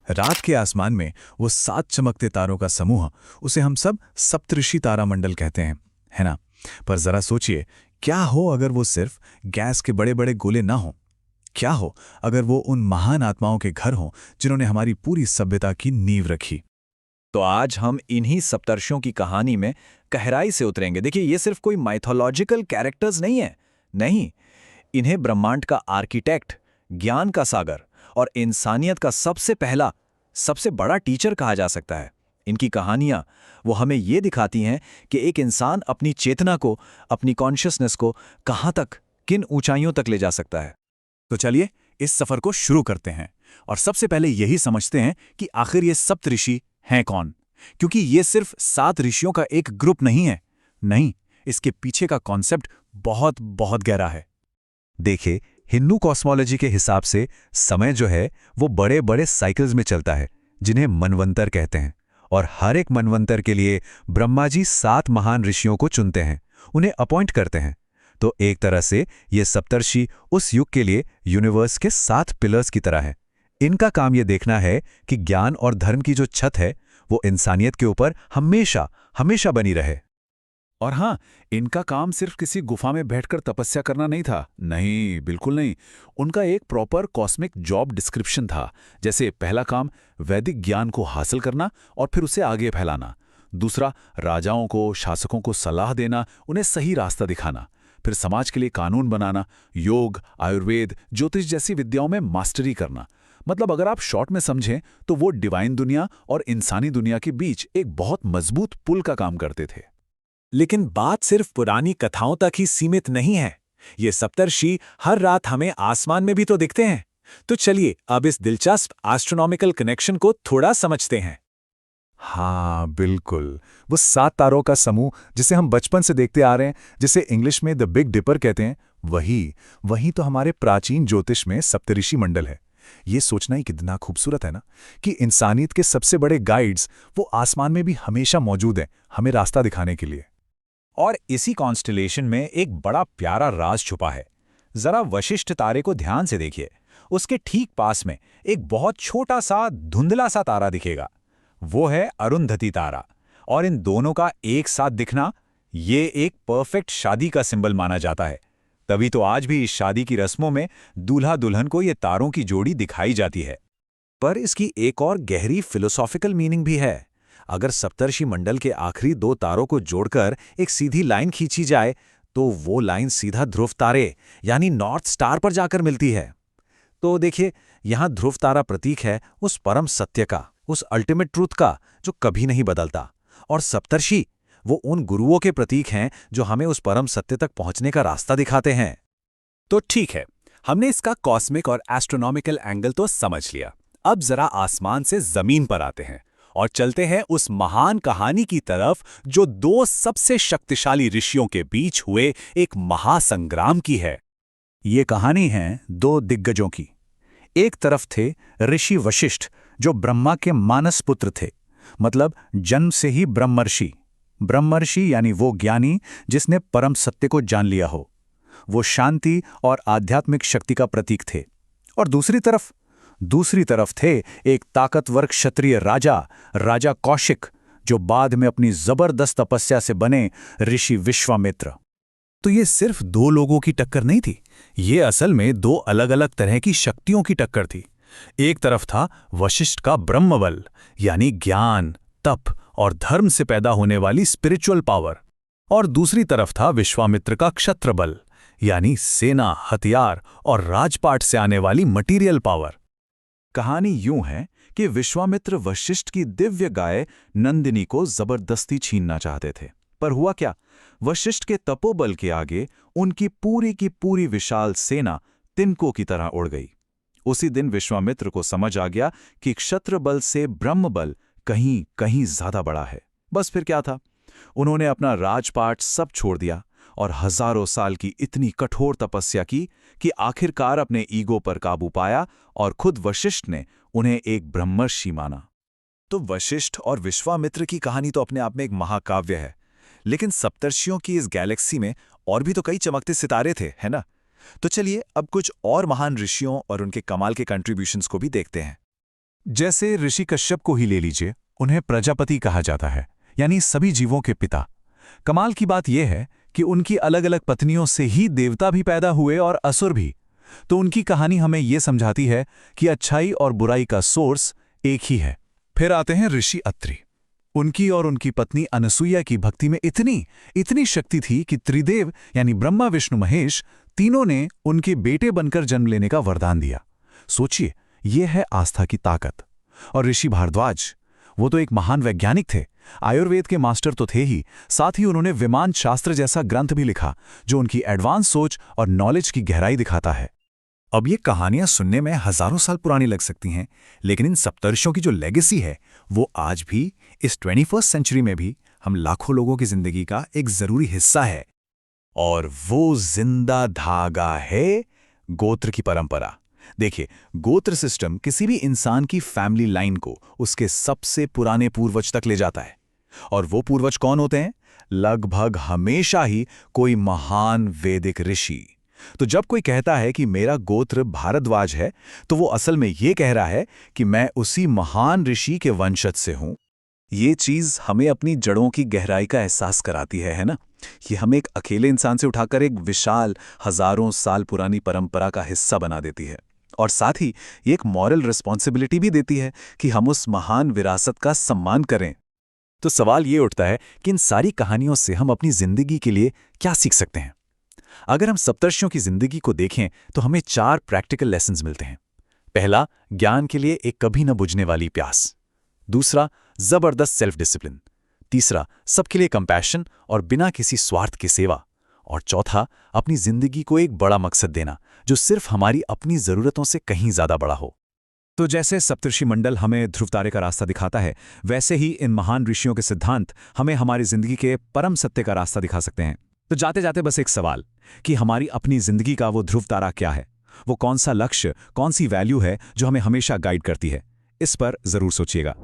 रात के आसमान में वो 7 चमकते तारों का समूह, उसे हम सब सप्तऋषि तारामंडल कहते हैं, है ना? पर जरा सोचिए, क्या हो अगर वो सिर्फ गैस के बड़े बड़े गोले ना हों? क्या हो अगर वो उन महान आत्माओं के घर हों जिन्होंने हमारी पूरी सभ्यता की नींव रखी? तो आज हम इन्हीं सप्तर्षियों की कहानी में गहराई से उतरेंगे। देखिए, ये सिर्फ कोई माइथोलॉजिकल कैरेक्टर्स नहीं है। नहीं, इन्हें ब्रह्मांड का आर्किटेक्ट, ज्ञान का सागर और इंसानियत का सबसे पहला, सबसे बड़ा टीचर कहा जा सकता है। इनकी कहानियां वो हमें ये दिखाती हैं कि एक इंसान अपनी चेतना को, अपनी कॉन्शियसनेस को कहाँ तक, किन ऊंचाइयों तक ले जा सकता है। तो चलिए इस सफर को शुरू करते हैं और सबसे पहले यही समझते हैं कि आखिर ये सप्तऋषि हैं कौन। क्योंकि ये सिर्फ 7 ऋषियों का एक ग्रुप नहीं है। नहीं, इसके पीछे का कॉन्सेप्ट बहुत बहुत गहरा है। देखिए, हिंदू कॉस्मोलॉजी के हिसाब से समय जो है वो बड़े बड़े साइकिल्स में चलता है, जिन्हें मनवंतर कहते हैं। और हर एक मनवंतर के लिए ब्रह्मा जी 7 महान ऋषियों को चुनते हैं, उन्हें अपॉइंट करते हैं। तो एक तरह से ये सप्तर्षि उस युग के लिए यूनिवर्स के 7 पिलर्स की तरह है। इनका काम ये देखना है कि ज्ञान और धर्म की जो छत है वो इंसानियत के ऊपर हमेशा हमेशा बनी रहे। और हाँ, इनका काम सिर्फ किसी गुफा में बैठकर तपस्या करना नहीं था। नहीं, बिल्कुल नहीं। उनका एक प्रॉपर कॉस्मिक जॉब डिस्क्रिप्शन था। जैसे पहला काम वैदिक ज्ञान को हासिल करना और फिर उसे आगे फैलाना। दूसरा, राजाओं को, शासकों को सलाह देना, उन्हें सही रास्ता दिखाना। फिर समाज के लिए कानून बनाना, योग, आयुर्वेद, ज्योतिष जैसी विद्याओं में मास्टरी करना। मतलब अगर आप शॉर्ट में समझें तो वो डिवाइन दुनिया और इंसानी दुनिया के बीच एक बहुत मजबूत पुल का काम करते थे। लेकिन बात सिर्फ पुरानी कथाओं तक ही सीमित नहीं है। ये सप्तर्षि हर रात हमें आसमान में भी तो दिखते हैं। तो चलिए अब इस दिलचस्प एस्ट्रोनॉमिकल कनेक्शन को थोड़ा समझते हैं। हाँ बिल्कुल, वो 7 तारों का समूह जिसे हम बचपन से देखते आ रहे हैं, जिसे इंग्लिश में द बिग डिपर कहते हैं, वही तो हमारे प्राचीन ज्योतिष में सप्तऋषि मंडल है। ये सोचना ही कितना खूबसूरत है ना, कि इंसानियत के सबसे बड़े गाइड्स वो आसमान में भी हमेशा मौजूद हैं, हमें रास्ता दिखाने के लिए। और इसी कॉन्स्टलेशन में एक बड़ा प्यारा राज छुपा है। जरा वशिष्ठ तारे को ध्यान से देखिए। उसके ठीक पास में एक बहुत छोटा सा धुंधला सा तारा दिखेगा। वो है अरुंधति तारा। और इन दोनों का एक साथ दिखना, ये एक परफेक्ट शादी का सिंबल माना जाता है। तभी तो आज भी इस शादी की रस्मों में दूल्हा दुल्हन को ये तारों की जोड़ी दिखाई जाती है। पर इसकी एक और गहरी फिलोसॉफिकल मीनिंग भी है। अगर सप्तर्षि मंडल के आखिरी 2 तारों को जोड़कर एक सीधी लाइन खींची जाए तो वो लाइन सीधा ध्रुव तारे यानी नॉर्थ स्टार पर जाकर मिलती है। तो देखिए, यहाँ ध्रुव तारा प्रतीक है उस परम सत्य का, उस अल्टीमेट ट्रूथ का जो कभी नहीं बदलता। और सप्तर्षि वो उन गुरुओं के प्रतीक हैं जो हमें उस परम सत्य तक पहुंचने का रास्ता दिखाते हैं। तो ठीक है, हमने इसका कॉस्मिक और एस्ट्रोनॉमिकल एंगल तो समझ लिया। अब जरा आसमान से जमीन पर आते हैं और चलते हैं उस महान कहानी की तरफ जो 2 सबसे शक्तिशाली ऋषियों के बीच हुए एक महासंग्राम की है। ये कहानी है 2 दिग्गजों की। एक तरफ थे ऋषि वशिष्ठ, जो ब्रह्मा के मानस पुत्र थे, मतलब जन्म से ही ब्रह्मर्षि। ब्रह्मर्षि यानी वो ज्ञानी जिसने परम सत्य को जान लिया हो। वो शांति और आध्यात्मिक शक्ति का प्रतीक थे। और दूसरी तरफ थे एक ताकतवर क्षत्रिय राजा कौशिक, जो बाद में अपनी जबरदस्त तपस्या से बने ऋषि विश्वामित्र। तो ये सिर्फ 2 लोगों की टक्कर नहीं थी, ये असल में 2 अलग अलग तरह की शक्तियों की टक्कर थी। एक तरफ था वशिष्ठ का ब्रह्मबल यानी ज्ञान, तप और धर्म से पैदा होने वाली स्पिरिचुअल पावर, और दूसरी तरफ था विश्वामित्र का क्षत्र बल यानी सेना, हथियार और राजपाट से आने वाली मटीरियल पावर। कहानी यूं है कि विश्वामित्र वशिष्ठ की दिव्य गाय नंदिनी को जबरदस्ती छीनना चाहते थे। पर हुआ क्या, वशिष्ठ के तपोबल के आगे उनकी पूरी की पूरी विशाल सेना तिनकों की तरह उड़ गई। उसी दिन विश्वामित्र को समझ आ गया कि क्षत्र बल से ब्रह्म बल कहीं कहीं ज्यादा बड़ा है। बस फिर क्या था, उन्होंने अपना राजपाट सब छोड़ दिया और हजारों साल की इतनी कठोर तपस्या की कि आखिरकार अपने ईगो पर काबू पाया और खुद वशिष्ठ ने उन्हें एक ब्रह्मर्षि माना। तो वशिष्ठ और विश्वामित्र की कहानी तो अपने आप में एक महाकाव्य है, लेकिन सप्तर्षियों की इस गैलेक्सी में और भी तो कई चमकते सितारे थे, है ना? तो चलिए अब कुछ और महान ऋषियों और उनके कमाल के कंट्रीब्यूशंस को भी देखते हैं। जैसे ऋषि कश्यप को ही ले लीजिए, उन्हें प्रजापति कहा जाता है, यानी सभी जीवों के पिता। कमाल की बात यह है कि उनकी अलग अलग पत्नियों से ही देवता भी पैदा हुए और असुर भी। तो उनकी कहानी हमें यह समझाती है कि अच्छाई और बुराई का सोर्स एक ही है। फिर आते हैं ऋषि अत्रि। उनकी और उनकी पत्नी अनसुईया की भक्ति में इतनी शक्ति थी कि त्रिदेव यानी ब्रह्मा विष्णु महेश तीनों ने उनके बेटे बनकर जन्म लेने का वरदान दिया। सोचिए, यह है आस्था की ताकत। और ऋषि भारद्वाज, वो तो एक महान वैज्ञानिक थे, आयुर्वेद के मास्टर तो थे ही, साथ ही उन्होंने विमान शास्त्र जैसा ग्रंथ भी लिखा जो उनकी एडवांस सोच और नॉलेज की गहराई दिखाता है। अब ये कहानियां सुनने में हजारों साल पुरानी लग सकती हैं, लेकिन इन सप्तर्षियों की जो लेगेसी है वो आज भी इस 21st सेंचुरी में भी हम लाखों लोगों की जिंदगी का एक जरूरी हिस्सा है। और वो जिंदा धागा है गोत्र की परंपरा। देखिए, गोत्र सिस्टम किसी भी इंसान की फैमिली लाइन को उसके सबसे पुराने पूर्वज तक ले जाता है। और वो पूर्वज कौन होते हैं? लगभग हमेशा ही कोई महान वैदिक ऋषि। तो जब कोई कहता है कि मेरा गोत्र भारद्वाज है, तो वो असल में ये कह रहा है कि मैं उसी महान ऋषि के वंशज से हूं। ये चीज हमें अपनी जड़ों की गहराई का एहसास कराती है ना? ये हमें एक अकेले इंसान से उठाकर एक विशाल हजारों साल पुरानी परंपरा का हिस्सा बना देती है। और साथ ही ये एक मॉरल रिस्पॉन्सिबिलिटी भी देती है कि हम उस महान विरासत का सम्मान करें। तो सवाल ये उठता है कि इन सारी कहानियों से हम अपनी जिंदगी के लिए क्या सीख सकते हैं? अगर हम सप्तर्षियों की जिंदगी को देखें तो हमें 4 प्रैक्टिकल लेसन्स मिलते हैं। पहला, ज्ञान के लिए एक कभी न बुझने वाली प्यास। दूसरा, जबरदस्त सेल्फ डिसिप्लिन। तीसरा, सबके लिए कंपैशन और बिना किसी स्वार्थ की सेवा। और चौथा, अपनी जिंदगी को एक बड़ा मकसद देना जो सिर्फ हमारी अपनी जरूरतों से कहीं ज्यादा बड़ा हो। तो जैसे सप्तर्षि मंडल हमें ध्रुव तारे का रास्ता दिखाता है, वैसे ही इन महान ऋषियों के सिद्धांत हमें हमारी जिंदगी के परम सत्य का रास्ता दिखा सकते हैं। तो जाते जाते बस एक सवाल कि हमारी अपनी जिंदगी का वो ध्रुव तारा क्या है? वो कौन सा लक्ष्य, कौन सी वैल्यू है जो हमें हमेशा गाइड करती है? इस पर जरूर सोचिएगा।